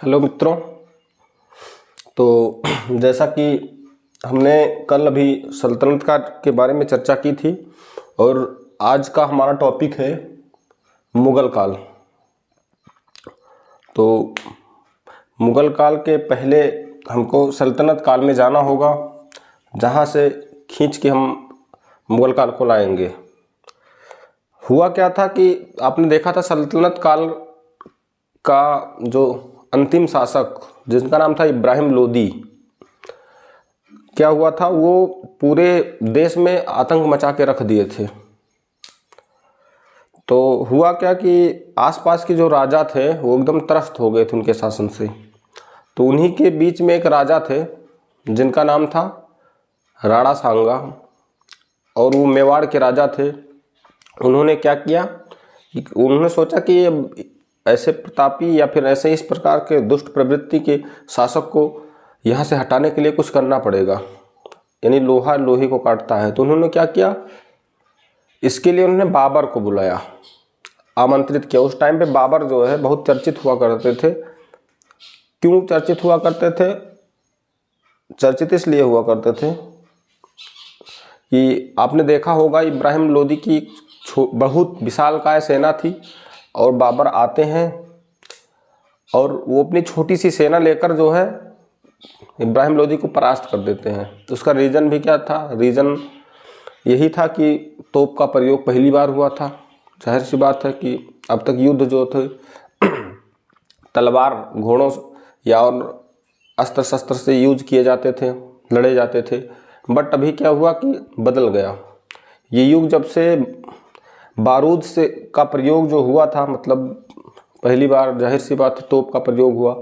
Hello मित्रों। तो जैसा कि हमने कल अभी सल्तनत काल के बारे में चर्चा की थी और आज का हमारा टॉपिक है मुगल काल। तो मुगल काल के पहले हमको सल्तनत काल में जाना होगा, जहाँ से खींच के हम मुगल काल को लाएंगे। हुआ क्या था कि आपने देखा था सल्तनत काल का जो अंतिम शासक जिनका नाम था इब्राहिम लोदी, क्या हुआ था, वो पूरे देश में आतंक मचा के रख दिए थे। तो हुआ क्या कि आसपास के जो राजा थे वो एकदम त्रस्त हो गए थे उनके शासन से। तो उन्हीं के बीच में एक राजा थे जिनका नाम था राणा सांगा, और वो मेवाड़ के राजा थे। उन्होंने क्या किया कि उन्होंने सोचा कि ये ऐसे प्रतापी या फिर ऐसे इस प्रकार के दुष्ट प्रवृत्ति के शासक को यहाँ से हटाने के लिए कुछ करना पड़ेगा, यानी लोहा लोहे को काटता है। तो उन्होंने क्या किया, इसके लिए उन्होंने बाबर को बुलाया, आमंत्रित किया। उस टाइम पे बाबर जो है बहुत चर्चित हुआ करते थे। क्यों चर्चित हुआ करते थे? चर्चित इसलिए हुआ करते थे कि आपने देखा होगा इब्राहिम लोदी की बहुत विशालकाय सेना थी और बाबर आते हैं और वो अपनी छोटी सी सेना लेकर जो है इब्राहिम लोदी को परास्त कर देते हैं। तो उसका रीज़न भी क्या था? रीज़न यही था कि तोप का प्रयोग पहली बार हुआ था। जाहिर सी बात है कि अब तक युद्ध जो थे तलवार घोड़ों या और अस्त्र शस्त्र से यूज किए जाते थे, लड़े जाते थे। बट अभी क्या हुआ कि बदल गया ये युग। जब से बारूद से का प्रयोग जो हुआ था, मतलब पहली बार जाहिर सी बात है तोप का प्रयोग हुआ,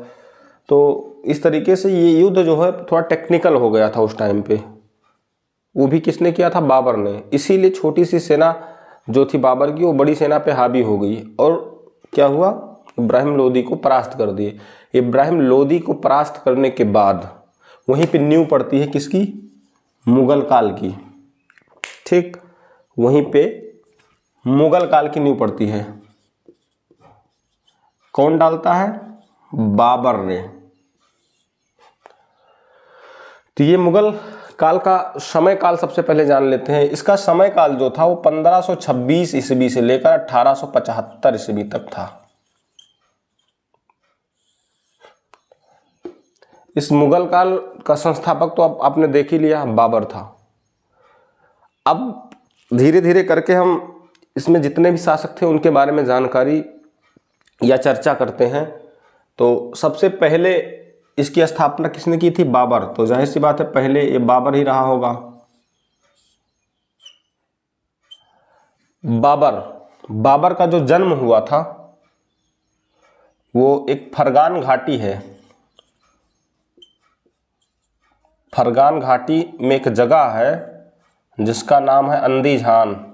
तो इस तरीके से ये युद्ध जो है थोड़ा टेक्निकल हो गया था उस टाइम पे। वो भी किसने किया था? बाबर ने। इसीलिए छोटी सी सेना जो थी बाबर की, वो बड़ी सेना पे हावी हो गई और क्या हुआ, इब्राहिम लोदी को परास्त कर दिए। इब्राहिम लोदी को परास्त करने के बाद वहीं पे नींव पड़ती है किसकी? मुगल काल की। ठीक, वहीं पे मुगल काल की नींव पड़ती है। कौन डालता है? बाबर ने। तो ये मुगल काल का समय काल सबसे पहले जान लेते हैं। इसका समय काल जो था वो 1526 ईस्वी से लेकर 1875 ईस्वी तक था। इस मुगल काल का संस्थापक तो अब आपने देख ही लिया, बाबर था। अब धीरे धीरे करके हम इसमें जितने भी शासक थे उनके बारे में जानकारी या चर्चा करते हैं। तो सबसे पहले इसकी स्थापना किसने की थी? बाबर। तो जाहिर सी बात है पहले ये बाबर ही रहा होगा। बाबर का जो जन्म हुआ था वो एक फरगान घाटी है। फरगान घाटी में एक जगह है जिसका नाम है अंदीजान।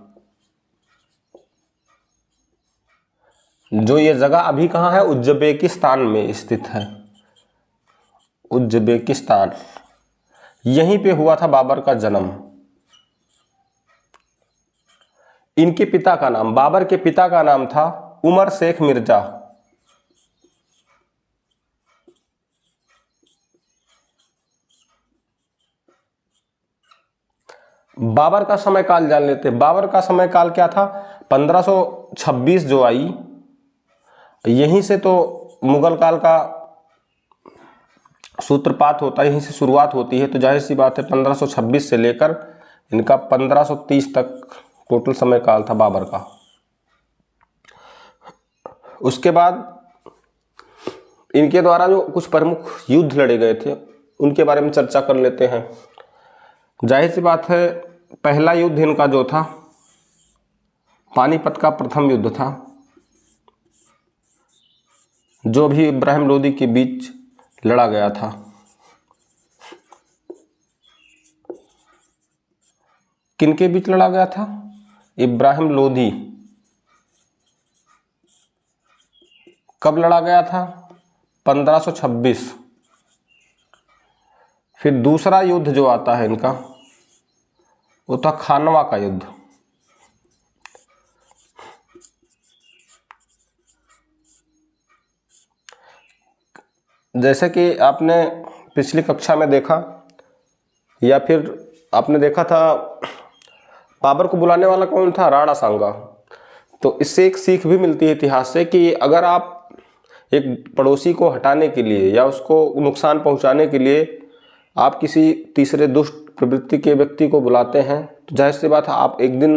जो ये जगह अभी कहाँ है? उज्बेकिस्तान में स्थित है। उज्बेकिस्तान, यहीं पे हुआ था बाबर का जन्म। इनके पिता का नाम, बाबर के पिता का नाम था उमर शेख मिर्जा। बाबर का समय काल जान लेते हैं। बाबर का समय काल क्या था? 1526 जो आई, यहीं से तो मुगल काल का सूत्रपात होता है, यहीं से शुरुआत होती है। तो जाहिर सी बात है 1526 से लेकर इनका 1530 तक टोटल समय काल था बाबर का। उसके बाद इनके द्वारा जो कुछ प्रमुख युद्ध लड़े गए थे उनके बारे में चर्चा कर लेते हैं। जाहिर सी बात है पहला युद्ध इनका जो था पानीपत का प्रथम युद्ध था, जो भी इब्राहिम लोदी के बीच लड़ा गया था। किनके बीच लड़ा गया था? इब्राहिम लोदी। कब लड़ा गया था? 1526। फिर दूसरा युद्ध जो आता है इनका वो था खानवा का युद्ध। जैसे कि आपने पिछली कक्षा में देखा या फिर आपने देखा था, बाबर को बुलाने वाला कौन था? राणा सांगा। तो इससे एक सीख भी मिलती है इतिहास से कि अगर आप एक पड़ोसी को हटाने के लिए या उसको नुकसान पहुंचाने के लिए आप किसी तीसरे दुष्ट प्रवृत्ति के व्यक्ति को बुलाते हैं तो जाहिर सी बात है आप एक दिन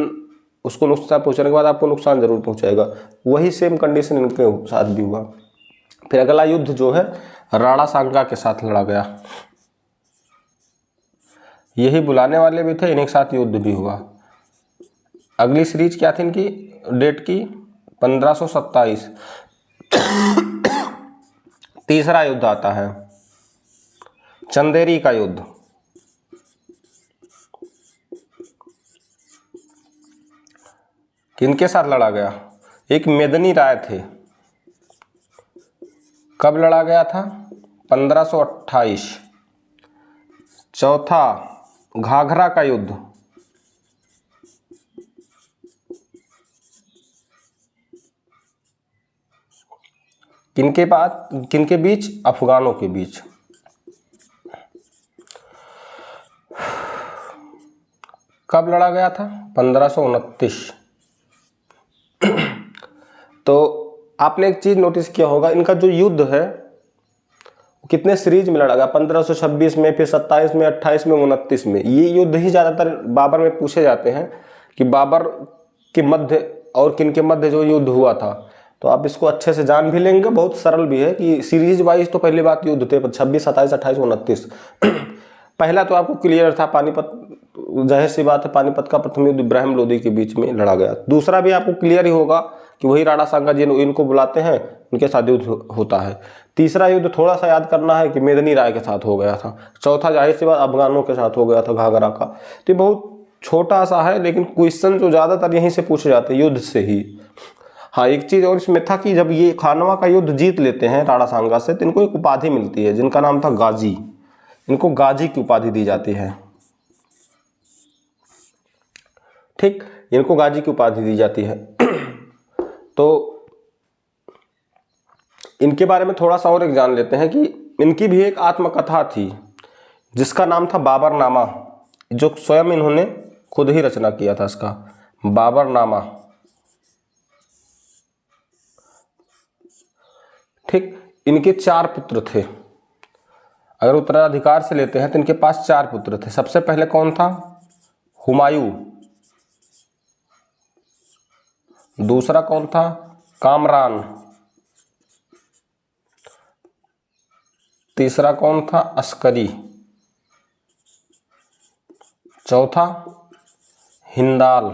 उसको नुकसान पहुंचाने के बाद आपको नुकसान जरूर पहुंचाएगा। वही सेम कंडीशन इनके साथ भी हुआ। फिर अगला युद्ध जो है राणा सांगा के साथ लड़ा गया। यही बुलाने वाले भी थे, इन्हीं के साथ युद्ध भी हुआ। अगली सीरीज क्या थी इनकी डेट की? 1527। तीसरा युद्ध आता है चंदेरी का युद्ध। किनके साथ लड़ा गया? एक मेदिनी राय थे। कब लड़ा गया था? 1528। चौथा घाघरा का युद्ध। किनके बीच? अफगानों के बीच। कब लड़ा गया था? 1529। तो आपने एक चीज नोटिस किया होगा, इनका जो युद्ध है कितने सीरीज में लड़ा गया? 1526 में, फिर 27 में, 28 में, 29 में। ये युद्ध ही ज्यादातर बाबर में पूछे जाते हैं कि बाबर के मध्य और किन के मध्य जो युद्ध हुआ था। तो आप इसको अच्छे से जान भी लेंगे, बहुत सरल भी है कि सीरीज वाइज तो पहली बात युद्ध थे 26, 27, 28, 29। पहला तो आपको क्लियर था पानीपत, जाहिर सी बात है पानीपत का प्रथम युद्ध इब्राहिम लोदी के बीच में लड़ा गया। दूसरा भी आपको क्लियर ही होगा कि वही राणा सांगा जी इनको बुलाते हैं, उनके साथ युद्ध होता है। तीसरा युद्ध थोड़ा सा याद करना है कि मेदिनी राय के साथ हो गया था। चौथा जाहिर सी बात अफगानों के साथ हो गया था, घाघरा का। तो बहुत छोटा सा है, लेकिन क्वेश्चन जो ज्यादातर यहीं से पूछे जाते हैं, युद्ध से ही। हाँ, एक चीज और इसमें था कि जब ये खानवा का युद्ध जीत लेते हैं राणा सांगा से तो इनको एक उपाधि मिलती है जिनका नाम था गाजी। इनको गाजी की उपाधि दी जाती है। ठीक, इनको गाजी की उपाधि दी जाती है। तो इनके बारे में थोड़ा सा और एक जान लेते हैं कि इनकी भी एक आत्मकथा थी जिसका नाम था बाबरनामा, जो स्वयं इन्होंने खुद ही रचना किया था इसका, बाबरनामा। ठीक, इनके 4 पुत्र थे। अगर उत्तराधिकार से लेते हैं तो इनके पास 4 पुत्र थे। सबसे पहले कौन था? हुमायूं। दूसरा कौन था? कामरान। तीसरा कौन था? अस्करी। चौथा हिंदाल।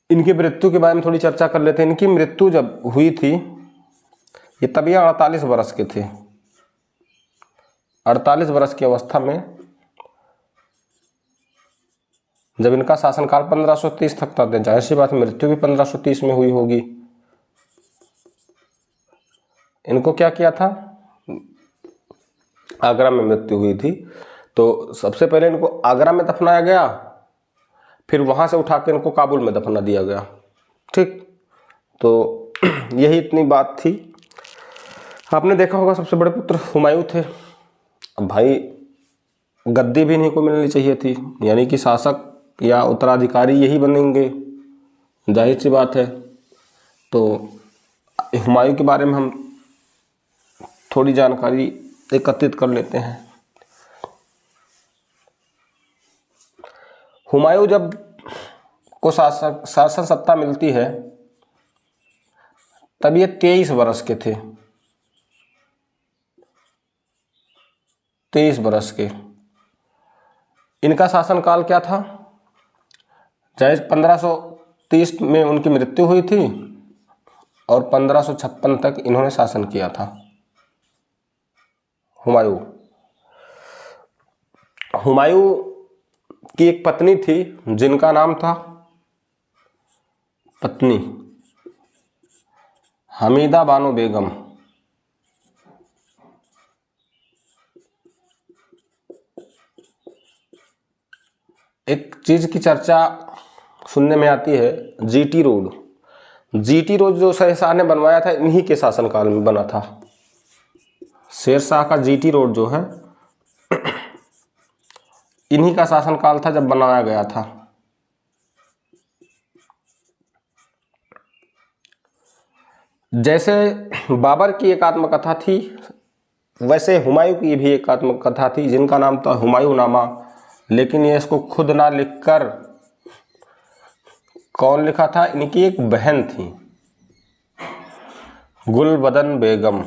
इनकी मृत्यु के बारे में थोड़ी चर्चा कर लेते हैं। इनकी मृत्यु जब हुई थी ये तब ये 48 वर्ष के थे। 48 वर्ष की अवस्था में, जब इनका शासनकाल 1530 तक था, जाहिर सी बात है मृत्यु भी 1530 में हुई होगी। इनको क्या किया था? आगरा में मृत्यु हुई थी। तो सबसे पहले इनको आगरा में दफनाया गया, फिर वहां से उठा के इनको काबुल में दफना दिया गया। ठीक, तो यही इतनी बात थी। आपने देखा होगा सबसे बड़े पुत्र हुमायूं थे। अब भाई गद्दी भी इन्हीं को मिलनी चाहिए थी, यानी कि शासक या उत्तराधिकारी यही बनेंगे, जाहिर सी बात है। तो हुमायूं के बारे में हम थोड़ी जानकारी एकत्रित कर लेते हैं। हुमायूं जब को शासन सत्ता मिलती है तब ये 23 वर्ष के थे। 23 वर्ष के। इनका शासनकाल क्या था? जाहिर 1530 में उनकी मृत्यु हुई थी और 1556 तक इन्होंने शासन किया था। हुमायूं की एक पत्नी थी जिनका नाम था पत्नी हमीदा बानो बेगम। एक चीज की चर्चा सुनने में आती है जीटी रोड। जीटी रोड जो शेरशाह ने बनवाया था इन्हीं के शासनकाल में बना था। शेरशाह का जीटी रोड जो है इन्हीं का शासनकाल था जब बनाया गया था। जैसे बाबर की एक आत्मकथा थी वैसे हुमायूं की भी एक आत्मकथा थी जिनका नाम था हुमायूं नामा, लेकिन ये इसको खुद ना लिखकर कौन लिखा था, इनकी एक बहन थी गुलबदन बेगम।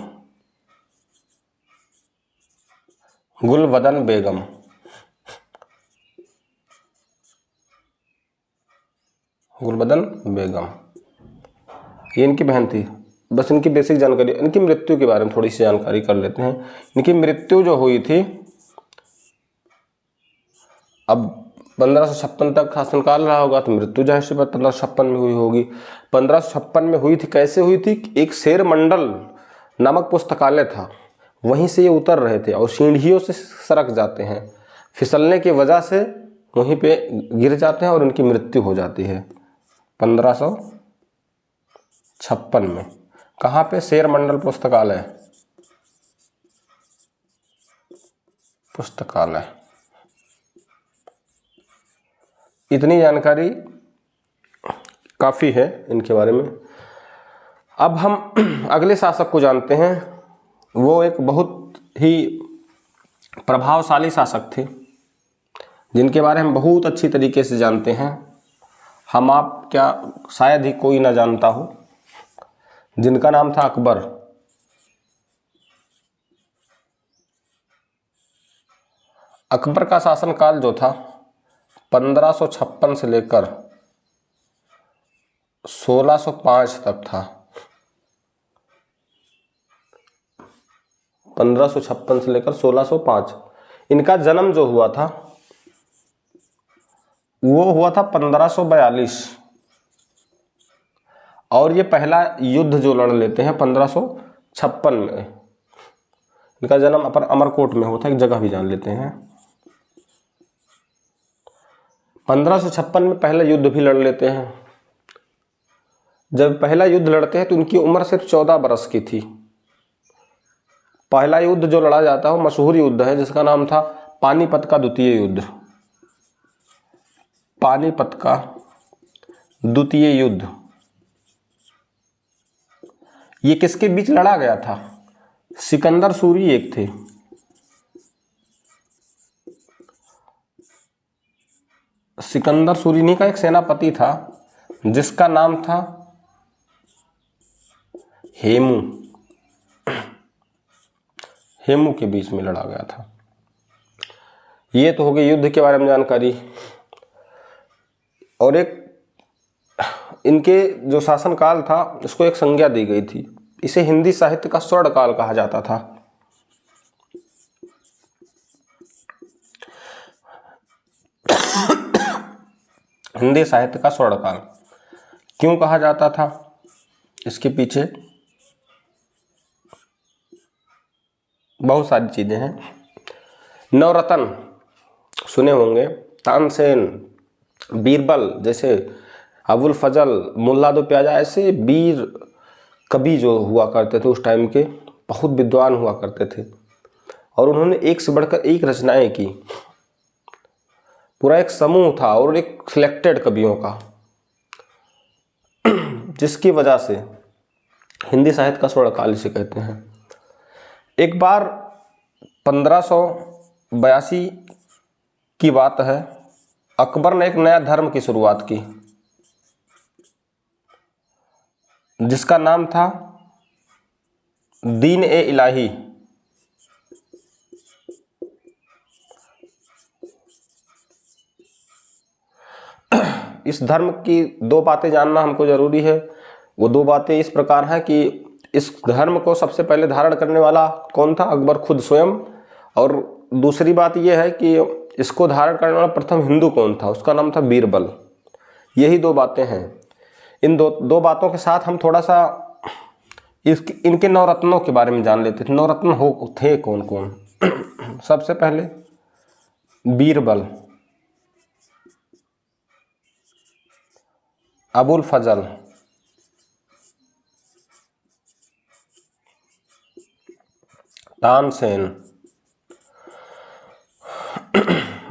गुलबदन बेगम गुलबदन बेगम ये इनकी बहन थी। बस इनकी बेसिक जानकारी, इनकी मृत्यु के बारे में थोड़ी सी जानकारी कर लेते हैं। इनकी मृत्यु जो हुई थी, अब 1556 तक शासनकाल रहा होगा तो मृत्यु जाहिर सी बात 1556 में हुई होगी। 1556 में हुई थी, कैसे हुई थी? एक शेर मंडल नामक पुस्तकालय था, वहीं से ये उतर रहे थे और सीढ़ियों से सरक जाते हैं, फिसलने की वजह से वहीं पे गिर जाते हैं और उनकी मृत्यु हो जाती है 1556 में। कहाँ पे? शेर मंडल पुस्तकालय। इतनी जानकारी काफ़ी है इनके बारे में। अब हम अगले शासक को जानते हैं। वो एक बहुत ही प्रभावशाली शासक थे जिनके बारे में बहुत अच्छी तरीके से जानते हैं हम, आप क्या शायद ही कोई ना जानता हो, जिनका नाम था अकबर। अकबर का शासनकाल जो था 1556 से लेकर 1605 तक था। 1556 से लेकर 1605। इनका जन्म जो हुआ था वो हुआ था 1542 और ये पहला युद्ध जो लड़ लेते हैं 1556 में। इनका जन्म अमरकोट में हुआ था, एक जगह भी जान लेते हैं। 1556 में पहला युद्ध भी लड़ लेते हैं। जब पहला युद्ध लड़ते हैं तो उनकी उम्र सिर्फ 14 बरस की थी। पहला युद्ध जो लड़ा जाता है वो मशहूर युद्ध है जिसका नाम था पानीपत का द्वितीय युद्ध। पानीपत का द्वितीय युद्ध ये किसके बीच लड़ा गया था? सिकंदर सूरी एक थे। सिकंदर सूरी का एक सेनापति था जिसका नाम था हेमू। हेमू के बीच में लड़ा गया था। ये तो हो गई युद्ध के बारे में जानकारी। और एक इनके जो शासनकाल था उसको एक संज्ञा दी गई थी, इसे हिंदी साहित्य का स्वर्ण काल कहा जाता था। हिंदी साहित्य का स्वर्ण काल क्यों कहा जाता था? इसके पीछे बहुत सारी चीजें हैं। नवरत्न सुने होंगे, तानसेन, बीरबल जैसे अबुल फजल, मुल्ला दो प्याजा, ऐसे वीर कवि जो हुआ करते थे उस टाइम के, बहुत विद्वान हुआ करते थे और उन्होंने एक से बढ़कर एक रचनाएं की। पूरा एक समूह था और एक सिलेक्टेड कवियों का, जिसकी वजह से हिंदी साहित्य का स्वर्ण काल इसे कहते हैं। एक बार 1582 की बात है, अकबर ने एक नया धर्म की शुरुआत की जिसका नाम था दीन ए इलाही। इस धर्म की दो बातें जानना हमको जरूरी है। वो दो बातें इस प्रकार हैं कि इस धर्म को सबसे पहले धारण करने वाला कौन था? अकबर खुद स्वयं। और दूसरी बात यह है कि इसको धारण करने वाला प्रथम हिंदू कौन था? उसका नाम था बीरबल। यही दो बातें हैं। इन दो बातों के साथ हम थोड़ा सा इनके नवरत्नों के बारे में जान लेते थे। नवरत्न थे कौन कौन? सबसे पहले बीरबल। अबुल फजल, तानसेन,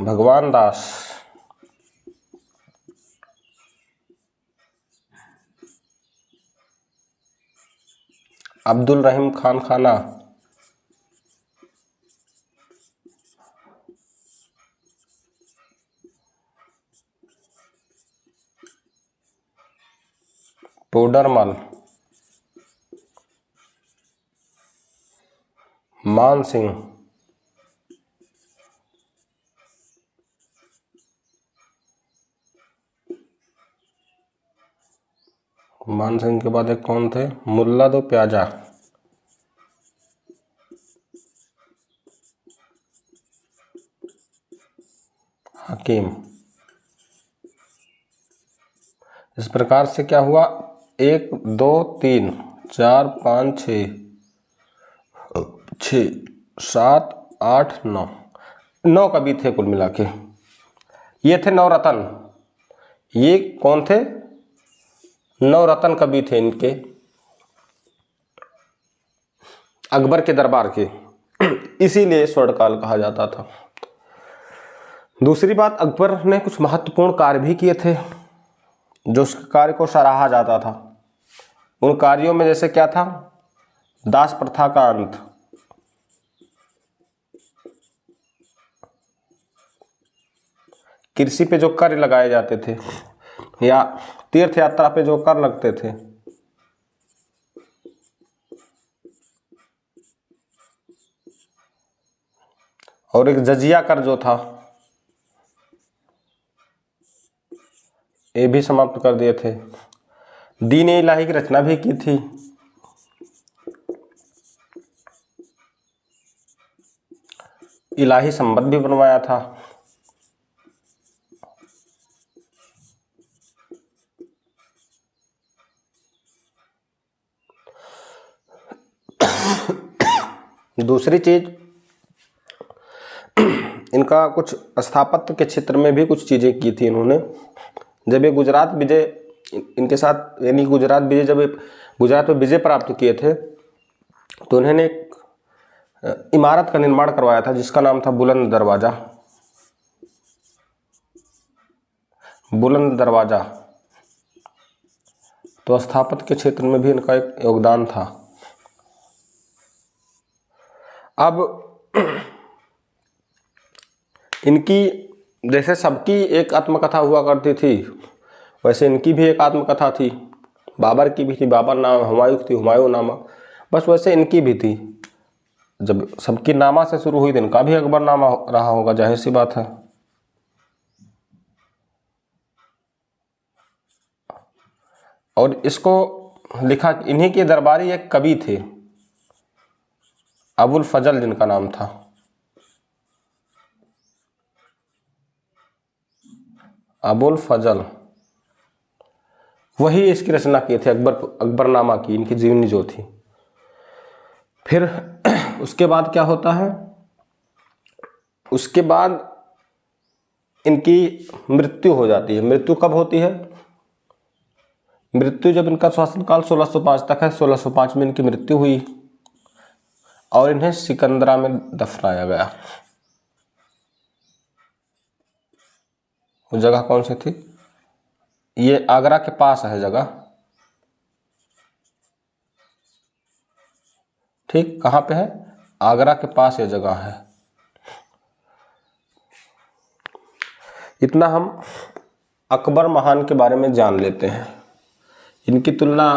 भगवान दास, अब्दुल रहीम खान खाना, टोडरमल, मान सिंह, मान सिंह के बाद एक कौन थे, मुल्ला दो प्याजा, हकीम। इस प्रकार से क्या हुआ, 1 2 3 4 5 6 7 8 9 कवि थे कुल मिला के। ये थे नवरत्न। ये कौन थे, नवरत्न कवि थे इनके, अकबर के दरबार के, इसीलिए स्वर्णकाल कहा जाता था। दूसरी बात, अकबर ने कुछ महत्वपूर्ण कार्य भी किए थे जो उस कार्य को सराहा जाता था। उन कार्यों में जैसे क्या था, दास प्रथा का अंत, कृषि पे जो कर लगाए जाते थे या तीर्थ यात्रा पे जो कर लगते थे, और एक जजिया कर जो था ये भी समाप्त कर दिए थे। दीन इलाही की रचना भी की थी। इलाही संबत भी बनवाया था। दूसरी चीज, इनका कुछ स्थापत्य के क्षेत्र में भी कुछ चीजें की थी इन्होंने। जब ये गुजरात विजय इनके साथ, यानी गुजरात विजय, जब गुजरात में विजय प्राप्त किए थे तो उन्होंने एक इमारत का निर्माण करवाया था जिसका नाम था बुलंद दरवाजा। बुलंद दरवाजा, तो स्थापत्य के क्षेत्र में भी इनका एक योगदान था। अब इनकी जैसे सबकी एक आत्मकथा हुआ करती थी, वैसे इनकी भी एक आत्मकथा थी। बाबर की भी थी, बाबर नाम, हुमायूं की थी, हुमायूं नामा, बस वैसे इनकी भी थी। जब सबकी नामा से शुरू हुई तो इनका भी अकबर नामा रहा होगा, जाहिर सी बात है। और इसको लिखा, इन्हीं के दरबारी एक कवि थे, अबुल फजल जिनका नाम था। अबुल फजल, वही इसकी रचना किए थे, अकबरनामा की, इनकी जीवनी जो थी। फिर उसके बाद क्या होता है, उसके बाद इनकी मृत्यु हो जाती है। मृत्यु कब होती है, मृत्यु जब इनका शासनकाल 1605 तक है, 1605 में इनकी मृत्यु हुई और इन्हें सिकंदरा में दफनाया गया। वो जगह कौन सी थी, ये आगरा के पास है जगह, ठीक कहाँ पे है, आगरा के पास ये जगह है। इतना हम अकबर महान के बारे में जान लेते हैं। इनकी तुलना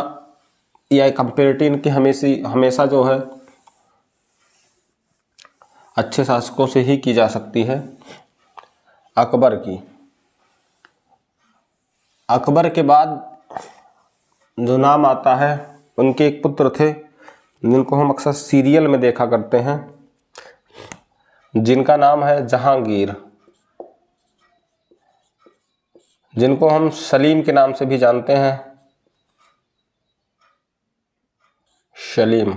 या कंपेरिटिव इनकी हमेशा जो है अच्छे शासकों से ही की जा सकती है। अकबर की, अकबर के बाद जो नाम आता है, उनके एक पुत्र थे जिनको हम अक्सर सीरियल में देखा करते हैं, जिनका नाम है जहांगीर, जिनको हम सलीम के नाम से भी जानते हैं। सलीम,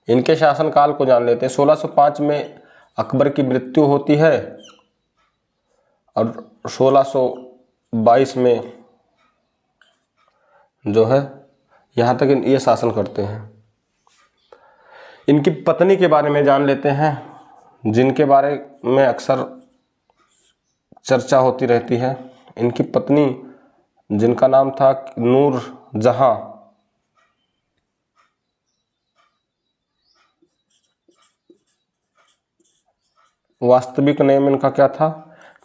इनके शासनकाल को जान लेते हैं। 1605 में अकबर की मृत्यु होती है और 1622 में जो है यहाँ तक ये शासन करते हैं। इनकी पत्नी के बारे में जान लेते हैं, जिनके बारे में अक्सर चर्चा होती रहती है। इनकी पत्नी जिनका नाम था नूर जहां, वास्तविक नेम इनका क्या था?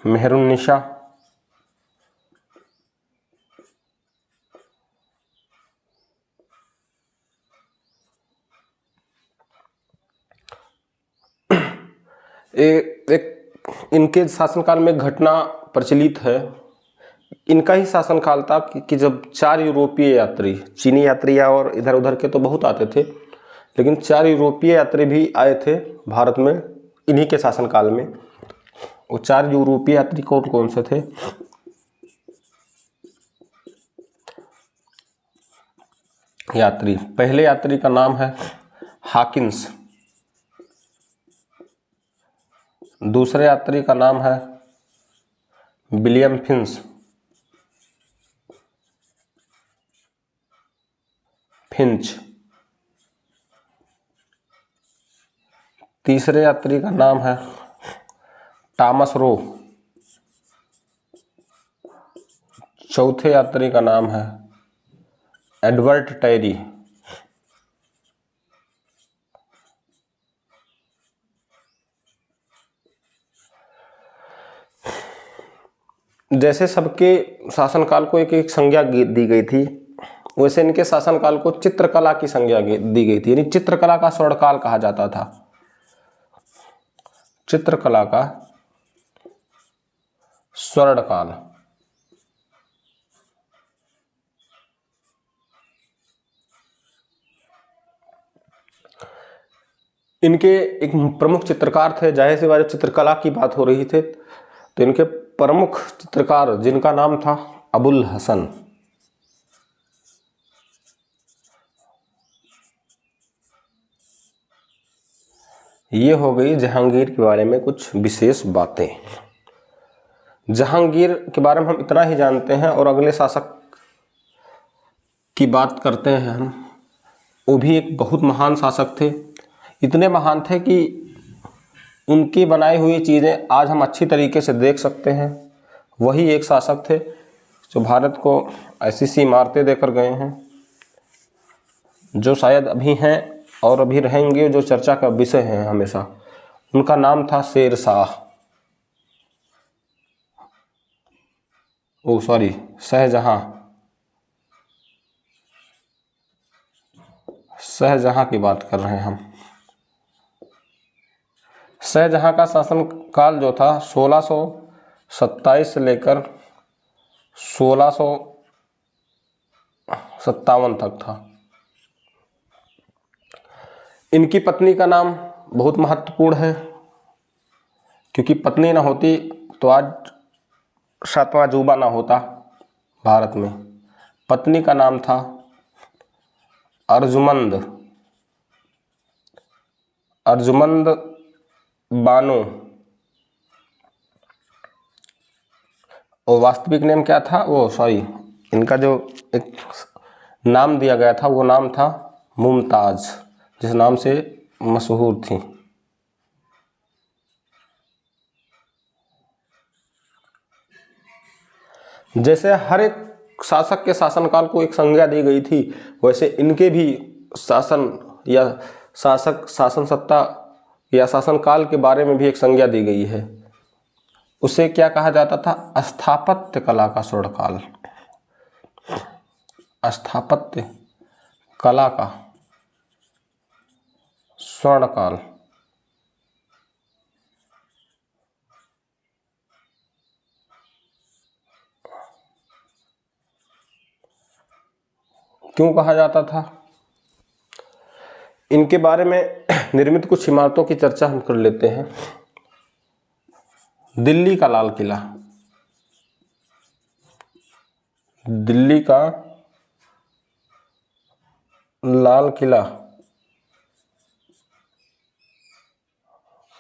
मेहरुन्निसा। एक इनके शासनकाल में घटना प्रचलित है। इनका ही शासनकाल था कि जब 4 यूरोपीय यात्री, चीनी यात्री और इधर उधर के तो बहुत आते थे, लेकिन 4 यूरोपीय यात्री भी आए थे भारत में इन्हीं के शासनकाल में। वो 4 यूरोपीय यात्री कौन कौन से थे? यात्री, पहले यात्री का नाम है हाकिंस, दूसरे यात्री का नाम है विलियम फिंच, तीसरे यात्री का नाम है टॉमस रो, चौथे यात्री का नाम है एडवर्ड टेरी, जैसे सबके शासनकाल को एक एक संज्ञा दी गई थी, वैसे इनके शासनकाल को चित्रकला की संज्ञा दी गई थी, यानी चित्रकला का स्वर्णकाल कहा जाता था। चित्रकला का स्वर्णकाल। इनके एक प्रमुख चित्रकार थे, जाहिर सी बात, चित्रकला की बात हो रही थी तो इनके प्रमुख चित्रकार जिनका नाम था अबुल हसन। ये हो गई जहांगीर के बारे में कुछ विशेष बातें। जहांगीर के बारे में हम इतना ही जानते हैं और अगले शासक की बात करते हैं हम। वो भी एक बहुत महान शासक थे, इतने महान थे कि उनकी बनाई हुई चीज़ें आज हम अच्छी तरीके से देख सकते हैं। वही एक शासक थे जो भारत को ऐसी सी इमारतें देकर गए हैं जो शायद अभी हैं और अभी रहेंगे, जो चर्चा का विषय है हमेशा। उनका नाम था शेर शाह, शाहजहां। शाहजहां की बात कर रहे हैं हम। शाहजहां का शासनकाल जो था 1627 से लेकर 1657 तक था। इनकी पत्नी का नाम बहुत महत्वपूर्ण है, क्योंकि पत्नी ना होती तो आज 7वां अजूबा ना होता भारत में। पत्नी का नाम था अर्जुमंद बानो, और वास्तविक नेम क्या था? इनका जो एक नाम दिया गया था वो नाम था मुमताज, जिस नाम से मशहूर थी। जैसे हर एक शासक के शासनकाल को एक संज्ञा दी गई थी, वैसे इनके भी शासन या शासन सत्ता या शासनकाल के बारे में भी एक संज्ञा दी गई है। उसे क्या कहा जाता था? स्थापत्य कला का स्वर्णकाल। स्थापत्य कला का स्वर्णकाल। क्यों कहा जाता था? इनके बारे में निर्मित कुछ इमारतों की चर्चा हम कर लेते हैं। दिल्ली का लाल किला, दिल्ली का लाल किला,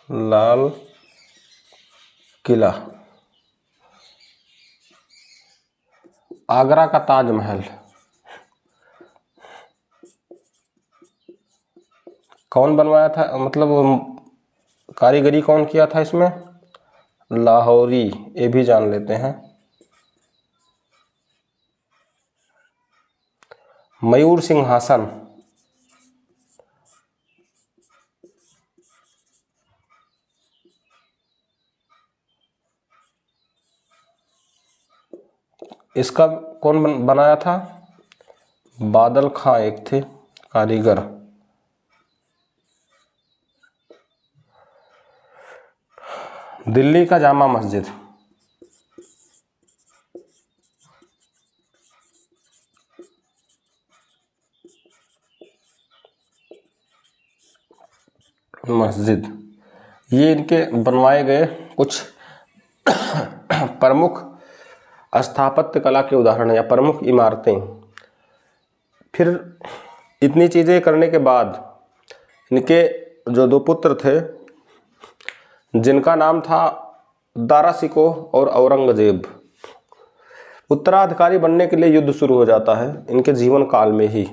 लाल किला, आगरा का ताजमहल, कौन बनवाया था, मतलब कारीगरी कौन किया था इसमें? लाहौरी, ये भी जान लेते हैं। मयूर सिंहासन, इसका कौन बनाया था? बादल खां एक थे कारीगर। दिल्ली का जामा मस्जिद, मस्जिद, ये इनके बनवाए गए कुछ प्रमुख स्थापत्य कला के उदाहरण हैं या प्रमुख इमारतें। फिर इतनी चीज़ें करने के बाद इनके जो दो पुत्र थे, जिनका नाम था दारा शिकोह और औरंगजेब, उत्तराधिकारी बनने के लिए युद्ध शुरू हो जाता है इनके जीवन काल में ही।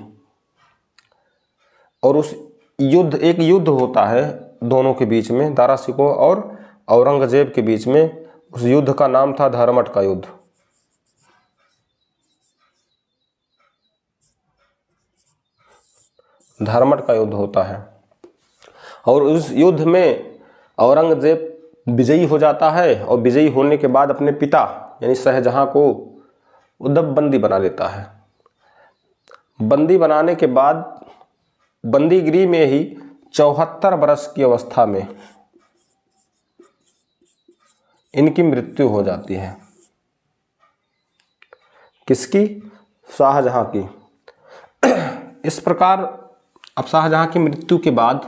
और उस एक युद्ध होता है दोनों के बीच में, दारा शिकोह और औरंगजेब के बीच में। उस युद्ध का नाम था धर्मट का युद्ध। धर्मट का युद्ध होता है और उस युद्ध में औरंगजेब विजयी हो जाता है और विजयी होने के बाद अपने पिता यानी शाहजहां को उद्धव बंदी बना लेता है। बंदी बनाने के बाद बंदीगिरी में ही 74 वर्ष की अवस्था में इनकी मृत्यु हो जाती है। किसकी? शाहजहां की। इस प्रकार अब शाहजहां की मृत्यु के बाद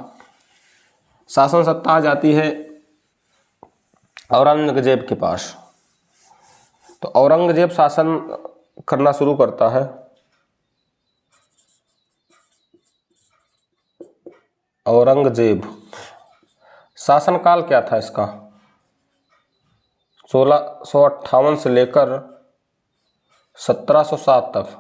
शासन सत्ता आ जाती है औरंगजेब के पास। तो औरंगजेब शासन करना शुरू करता है। औरंगजेब शासनकाल क्या था इसका? 1658 से लेकर 1707 तक।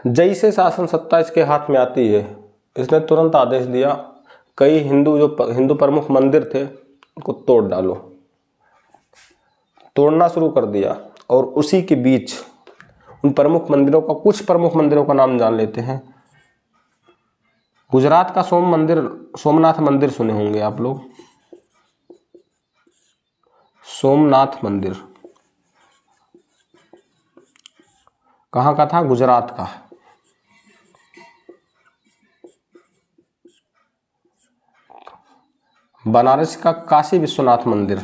जैसे शासन सत्ता इसके हाथ में आती है, इसने तुरंत आदेश दिया कई हिंदू प्रमुख मंदिर थे उनको तोड़ डालो। तोड़ना शुरू कर दिया और उसी के बीच उन प्रमुख मंदिरों का, कुछ प्रमुख मंदिरों का नाम जान लेते हैं। गुजरात का सोमनाथ मंदिर सुने होंगे आप लोग। सोमनाथ मंदिर कहाँ का था? गुजरात का। बनारस का काशी विश्वनाथ मंदिर,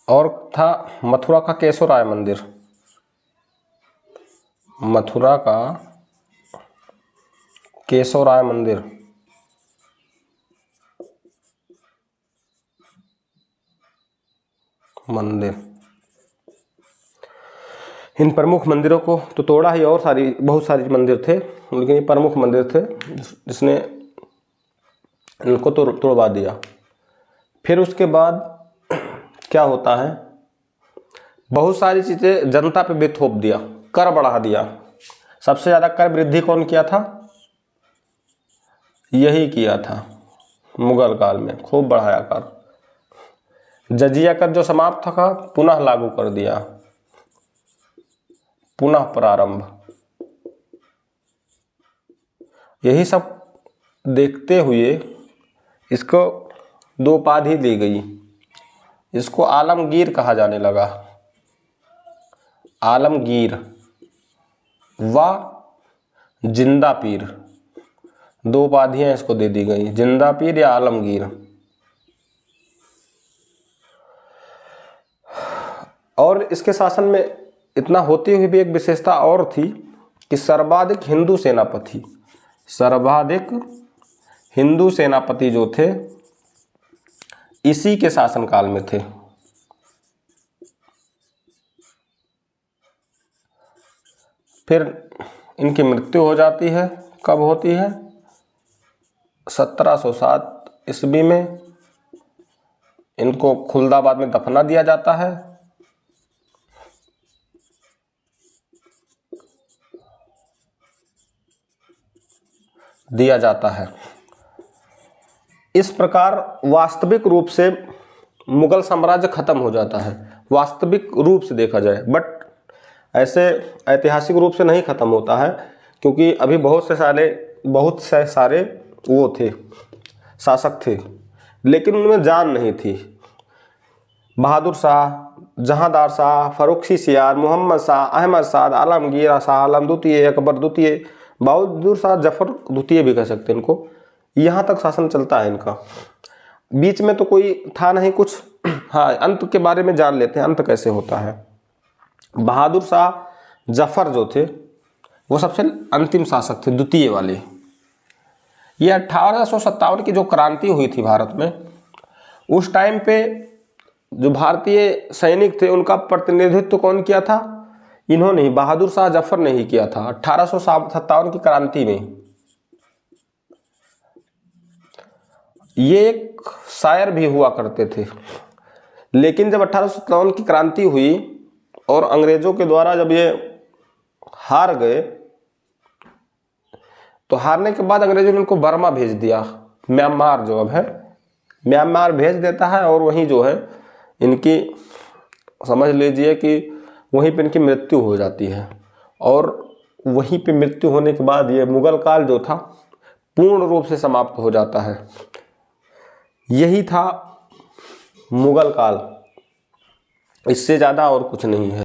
और था मथुरा का केशवराय मंदिर। मथुरा का केशवराय मंदिर इन प्रमुख मंदिरों को तो तोड़ा ही, और बहुत सारी मंदिर थे, लेकिन ये प्रमुख मंदिर थे जिसने इनको तो तोड़वा दिया। फिर उसके बाद क्या होता है, बहुत सारी चीज़ें जनता पे भी थोप दिया, कर बढ़ा दिया। सबसे ज़्यादा कर वृद्धि कौन किया था? यही किया था मुगल काल में, खूब बढ़ाया कर। जजिया कर जो समाप्त था पुनः लागू कर दिया, पुनः प्रारंभ। यही सब देखते हुए इसको 2 उपाधि दी गई। इसको आलमगीर कहा जाने लगा। आलमगीर व जिंदा पीर, 2 उपाधियां इसको दे दी गई, जिंदा पीर या आलमगीर। और इसके शासन में इतना होते हुए भी एक विशेषता और थी कि सर्वाधिक हिंदू सेनापति जो थे इसी के शासनकाल में थे। फिर इनकी मृत्यु हो जाती है कब होती है? 1707 ईस्वी में इनको खुलदाबाद में दफना दिया जाता है। इस प्रकार वास्तविक रूप से मुगल साम्राज्य खत्म हो जाता है, वास्तविक रूप से देखा जाए। बट ऐसे ऐतिहासिक रूप से नहीं खत्म होता है, क्योंकि अभी बहुत से सारे वो थे, शासक थे, लेकिन उनमें जान नहीं थी। बहादुर शाह, जहांदार शाह, फर्रुखी सियार, मोहम्मद शाह, अहमद शाह, आलमगीर शाह आलम द्वितीय, अकबर द्वितीय, बहादुर शाह जफर द्वितीय भी कह सकते हैं इनको, यहाँ तक शासन चलता है इनका। बीच में तो कोई था नहीं कुछ। हाँ, अंत के बारे में जान लेते हैं, अंत कैसे होता है। बहादुर शाह जफर जो थे वो सबसे अंतिम शासक थे, द्वितीय वाले। ये 1857 की जो क्रांति हुई थी भारत में, उस टाइम पे जो भारतीय सैनिक थे उनका प्रतिनिधित्व कौन किया था? इन्होंने ही, बहादुर शाह जफर ने ही किया था 1857 की क्रांति में। ये एक शायर भी हुआ करते थे, लेकिन जब 1857 की क्रांति हुई और अंग्रेजों के द्वारा जब ये हार गए, तो हारने के बाद अंग्रेजों ने इनको बर्मा भेज दिया, म्यांमार जो अब है, म्यांमार भेज देता है। और वहीं जो है इनकी, समझ लीजिए कि वहीं पे इनकी मृत्यु हो जाती है। और वहीं पे मृत्यु होने के बाद ये मुगल काल जो था पूर्ण रूप से समाप्त हो जाता है। यही था मुगल काल, इससे ज़्यादा और कुछ नहीं है।